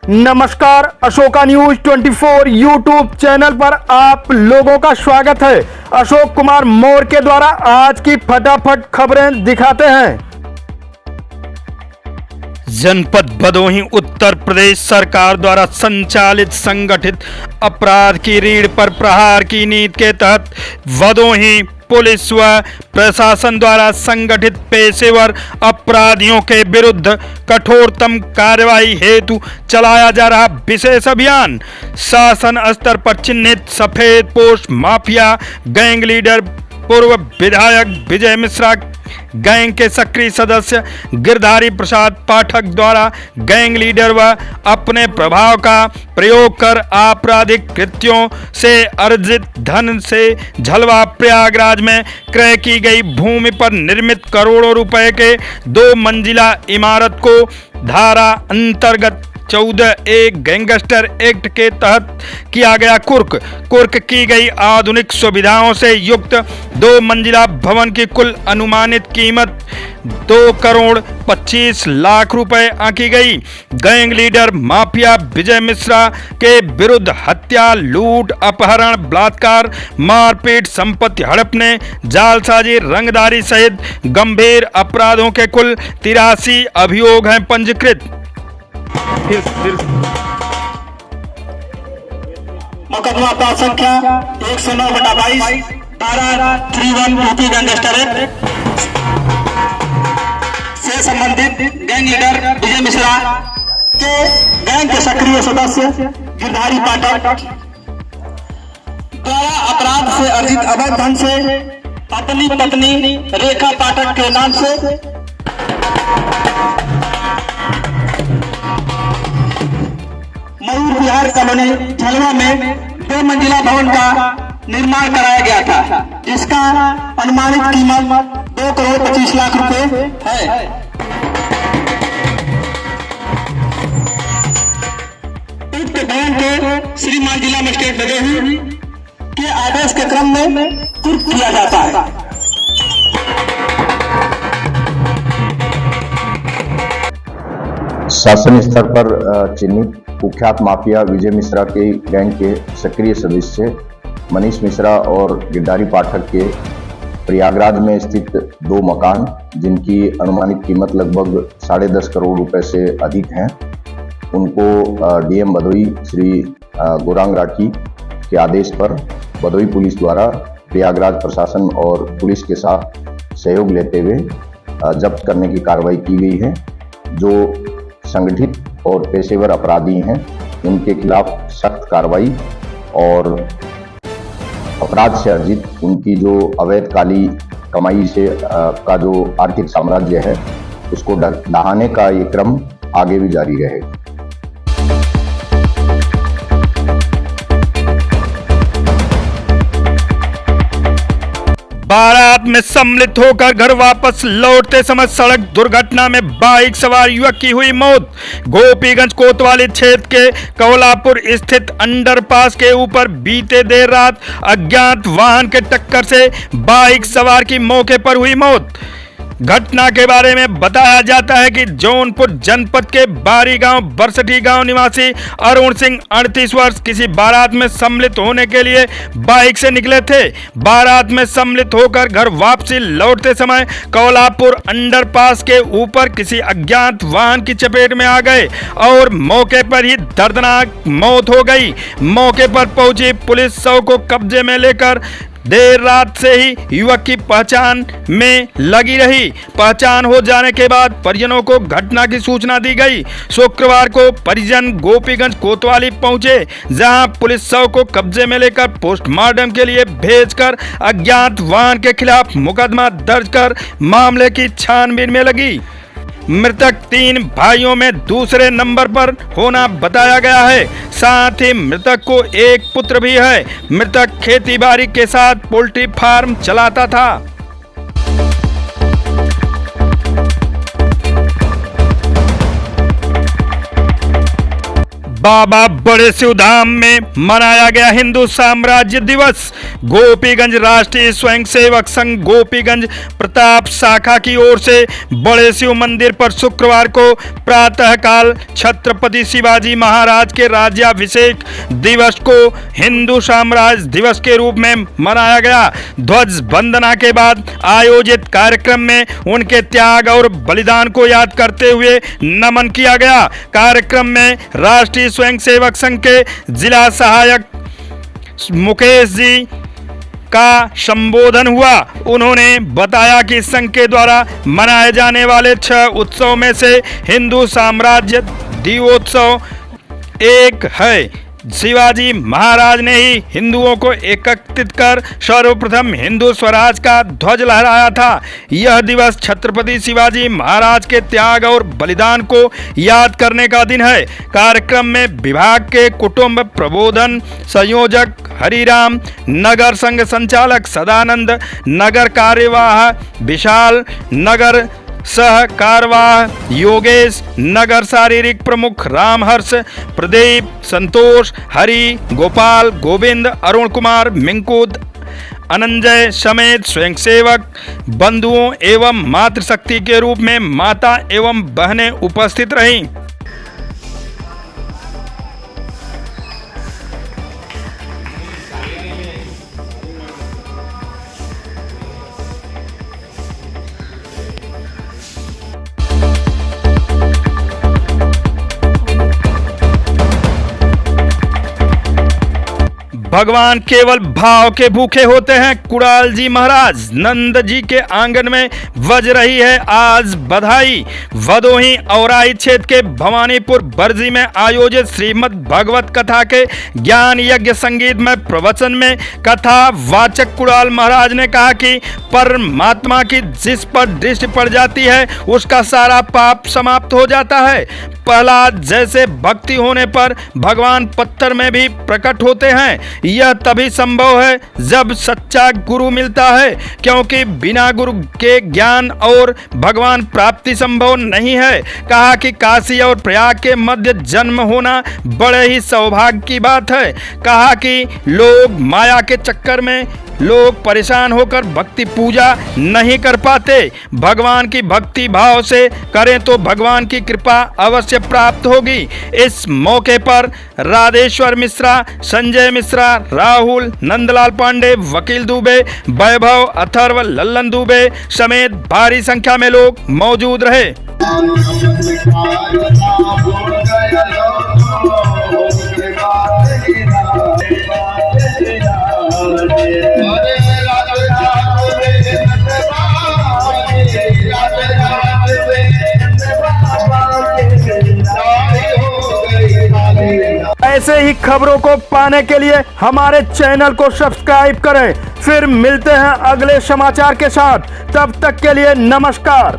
नमस्कार, Ashoka news 24 YouTube channel पर आप लोगों का स्वागत है। अशोक कुमार मौर्य के द्वारा आज की फटाफट खबरें दिखाते हैं। जनपद भदोही उत्तर प्रदेश सरकार द्वारा संचालित संगठित अपराध की रीढ़ पर प्रहार की नीति के तहत भदोही पुलिस व प्रशासन द्वारा संगठित पेशेवर अपराधियों के विरुद्ध कठोरतम कार्रवाई हेतु चलाया जा रहा विशेष अभियान शासन स्तर पर चिन्हित सफेद पोस्ट माफिया गैंग लीडर पूर्व विधायक विजय मिश्रा, गैंग के सक्रिय सदस्य गिरधारी प्रसाद पाठक द्वारा गैंग लीडर व अपने प्रभाव का प्रयोग कर आपराधिक कृत्यों से अर्जित धन से झलवा प्रयागराज में क्रय की गई भूमि पर निर्मित करोड़ों रुपए के 2 मंजिला इमारत को धारा अंतर्गत 14(1) गैंगस्टर एक्ट के तहत किया गया कुर्क की गई आधुनिक सुविधाओं से युक्त 2 मंजिला भवन की कुल अनुमानित कीमत 2,25,00,000 रुपए आंकी गई। Gang leader mafia Vijay Mishra के विरुद्ध हत्या, लूट, अपहरण, बलात्कार, मारपीट, संपत्ति हड़पने, जालसाजी, रंगदारी सहित गंभीर अपराधों के कुल 83 अभियोग हैं पंजीकृत। मुकदमा अपराध संख्या 109/22 धारा 31 यूपी गैंगस्टर एक्ट से संबंधित गैंग लीडर विजय मिश्रा के गैंग के सक्रिय सदस्य गिरधारी पाठक द्वारा अपराध से अर्जित अवैध धन से अपनी पत्नी रेखा पाठक के नाम से मयूर विहार कॉलोनी झलवा में 2 मंजिला भवन का निर्माण कराया गया था, जिसका अनुमानित कीमत 2,25,00,000 रुपए है। उक्त भवन को श्रीमान जिला मजिस्ट्रेट भदोही के आदेश के क्रम में कुर्क किया जाता है। शासन स्तर पर चिन्हित कुख्यात माफिया विजय मिश्रा के गैंग के सक्रिय सदस्य मनीष मिश्रा और गिरधारी पाठक के प्रयागराज में स्थित 2 मकान, जिनकी अनुमानित कीमत लगभग 10.5 करोड़ रुपए से अधिक हैं, उनको डीएम भदोही श्री गौरांग राठी के आदेश पर भदोही पुलिस द्वारा प्रयागराज प्रशासन और पुलिस के साथ सहयोग लेते हुए जब्त करने की कार्रवाई की गई है। जो संगठित और पेशेवर अपराधी हैं, उनके खिलाफ सख्त कार्रवाई और अपराध से अर्जित उनकी जो अवैध काली कमाई से का जो आर्थिक साम्राज्य है, उसको ढहाने का ये क्रम आगे भी जारी रहेगा। बारात में सम्मिलित होकर घर वापस लौटते समय सड़क दुर्घटना में बाइक सवार युवक की हुई मौत। गोपीगंज कोतवाली क्षेत्र के कौलापुर स्थित अंडरपास के ऊपर बीते देर रात अज्ञात वाहन के टक्कर से बाइक सवार की मौके पर हुई मौत। घटना के बारे में बताया जाता है कि जौनपुर जनपद के बारी गांव बरसठी गांव निवासी अरुण सिंह 38 वर्ष किसी बारात में सम्मिलित होने के लिए बाइक से निकले थे। बारात में सम्मिलित होकर घर वापसी लौटते समय कौलापुर अंडरपास के ऊपर किसी अज्ञात वाहन की चपेट में आ गए और मौके पर ही दर्दनाक मौत हो गई। मौके पर पहुंची पुलिस शव को कब्जे में लेकर देर रात से ही युवक की पहचान में लगी रही। पहचान हो जाने के बाद परिजनों को घटना की सूचना दी गई। शुक्रवार को परिजन गोपीगंज कोतवाली पहुंचे, जहां पुलिस शव को कब्जे में लेकर पोस्टमार्टम के लिए भेजकर अज्ञात वाहन के खिलाफ मुकदमा दर्ज कर मामले की छानबीन में लगी। मृतक 3 भाइयों में दूसरे नंबर पर होना बताया गया है। साथ ही मृतक को एक पुत्र भी है। मृतक खेतीबाड़ी के साथ पोल्ट्री फार्म चलाता था। बाबा बड़े शिवधाम में मनाया गया हिंदू साम्राज्य दिवस। गोपीगंज राष्ट्रीय स्वयंसेवक संघ गोपीगंज प्रताप शाखा की ओर से बड़े शिव मंदिर पर शुक्रवार को प्रातःकाल छत्रपति शिवाजी महाराज के राज्याभिषेक दिवस को हिंदू साम्राज्य दिवस के रूप में मनाया गया। ध्वज वंदना के बाद आयोजित कार्यक्रम में उनके त्याग और बलिदान को याद करते हुए नमन किया गया। कार्यक्रम में राष्ट्रीय स्वयंसेवक संघ के जिला सहायक मुकेश जी का संबोधन हुआ। उन्होंने बताया कि संघ के द्वारा मनाए जाने वाले 6 उत्सव में से हिंदू साम्राज्य दिवोत्सव एक है। शिवाजी महाराज ने ही हिंदुओं को एकत्रित कर सर्वप्रथम हिंदू स्वराज का ध्वज लहराया था। यह दिवस छत्रपति शिवाजी महाराज के त्याग और बलिदान को याद करने का दिन है। कार्यक्रम में विभाग के कुटुंब प्रबोधन संयोजक हरिराम, नगर संघ संचालक सदानंद, नगर कार्यवाह विशाल, नगर सह कार्यवाह योगेश, नगर शारीरिक प्रमुख रामहर्ष, प्रदीप, संतोष, हरि, गोपाल, गोविंद, अरुण कुमार, मिंकुद, अनंजय समेत स्वयंसेवक बंधुओं एवं मातृशक्ति के रूप में माता एवं बहनें उपस्थित रहीं। भगवान केवल भाव के भूखे होते हैं। कुणाल जी महाराज नंद जी के आंगन में बज रही है आज बधाई। भदोही औराई क्षेत्र के भवानीपुर बरजी में आयोजित श्रीमद् भगवत कथा के ज्ञान यज्ञ संगीत में प्रवचन में कथा वाचक कुणाल महाराज ने कहा कि परमात्मा की जिस पर दृष्टि पड़ जाती है उसका सारा पाप समाप्त हो जाता है। प्रहलाद जैसे भक्ति होने पर भगवान पत्थर में भी प्रकट होते हैं। यह तभी संभव है जब सच्चा गुरु मिलता है, क्योंकि बिना गुरु के ज्ञान और भगवान प्राप्ति संभव नहीं है। कहा कि काशी और प्रयाग के मध्य जन्म होना बड़े ही सौभाग्य की बात है। कहा कि लोग माया के चक्कर में लोग परेशान होकर भक्ति पूजा नहीं कर पाते। भगवान की भक्ति भाव से करें तो भगवान की कृपा अवश्य प्राप्त होगी। इस मौके पर राधेश्वर मिश्रा, संजय मिश्रा, राहुल, नंदलाल पांडे, वकील दुबे, वैभव, अथर्व, लल्लन दुबे समेत भारी संख्या में लोग मौजूद रहे। ऐसे ही खबरों को पाने के लिए हमारे चैनल को सब्सक्राइब करें। फिर मिलते हैं अगले समाचार के साथ। तब तक के लिए नमस्कार।